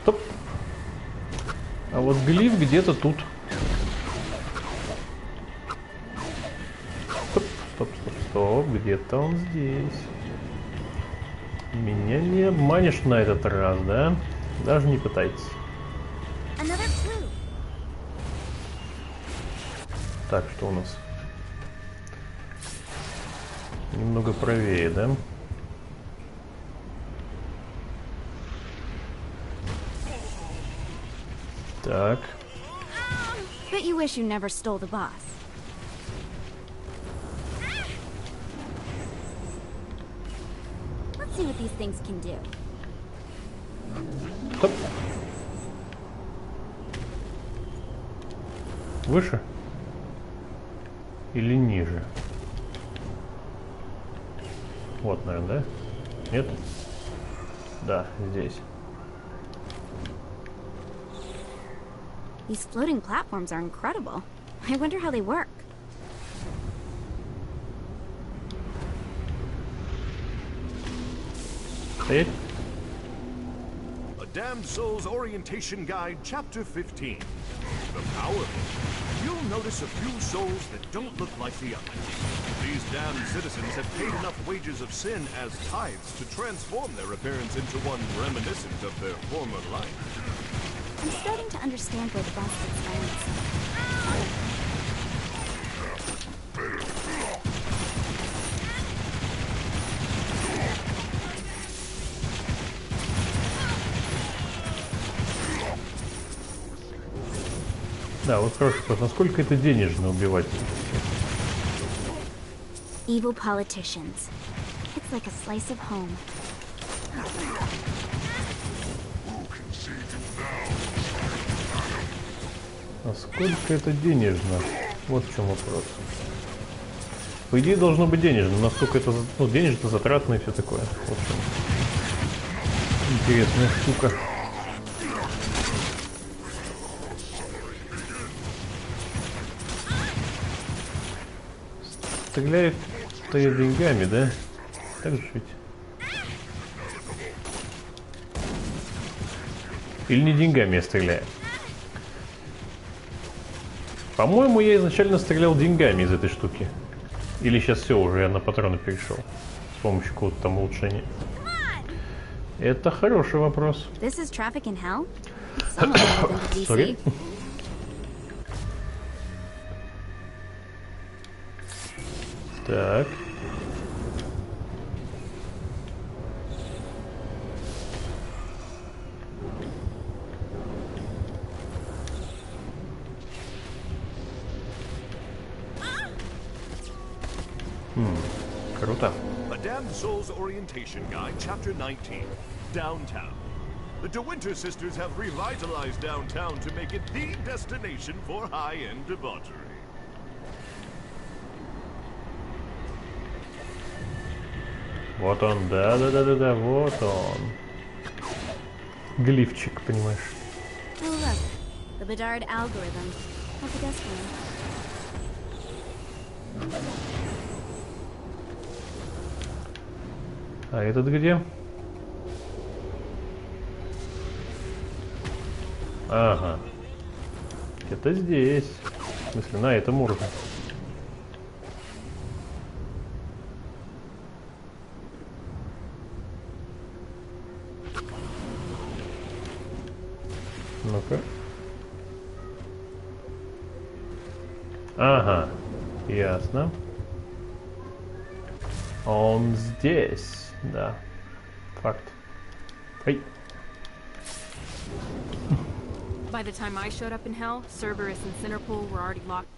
Стоп. А вот глиф где-то тут. Стоп, стоп, стоп, стоп. Где-то он здесь. Меня не обманешь на этот раз, да? Даже не пытайтесь.
Another clue.
Так, что у нас? Немного правее, да? Так.
Bet you wish you never stole the boss. Let's see what these things can do.
Стоп. Выше? Или ниже? Вот, наверное, да? Нет? Да, здесь.
These floating platforms are incredible. I wonder how they work.
Стоять?
A Damned Soul's Orientation Guide, Chapter 15. The Power. You'll notice a few souls that don't look like the others. These damned citizens have paid enough wages of sin as tithes to transform their appearance into one reminiscent of their former life.
I'm starting to understand where the boss gets violence.
Да, вот хороший вопрос. Насколько это денежно убивать?
Evil politicians. It's like a slice of home.
Насколько это денежно? Вот в чем вопрос. По идее должно быть денежно, насколько это денежно, затратно и все такое. В общем, интересная штука. Стреляет-то я деньгами, да? Так же ведь? Или не деньгами я стреляю? По-моему, я изначально стрелял деньгами из этой штуки. Или сейчас все, уже я на патроны перешел. С помощью какого-то там улучшения. Это хороший вопрос. Sorry. Так. Круто.
A Damned Soul's Orientation Guide, Chapter 19. Downtown. The De Winter sisters have revitalized downtown to make it the destination for high-end debauchery.
Вот он, да, вот он. Глифчик, понимаешь.
Oh look, The Bedard algorithm. What's a guess for him?
А этот где? Ага. Это здесь. В смысле, на этом уровне. Ну-ка. Ага. Ясно. Он здесь. Да. Факт. Эй.
By the time I showed up in Hell, Cerberus and Centerpool were already locked.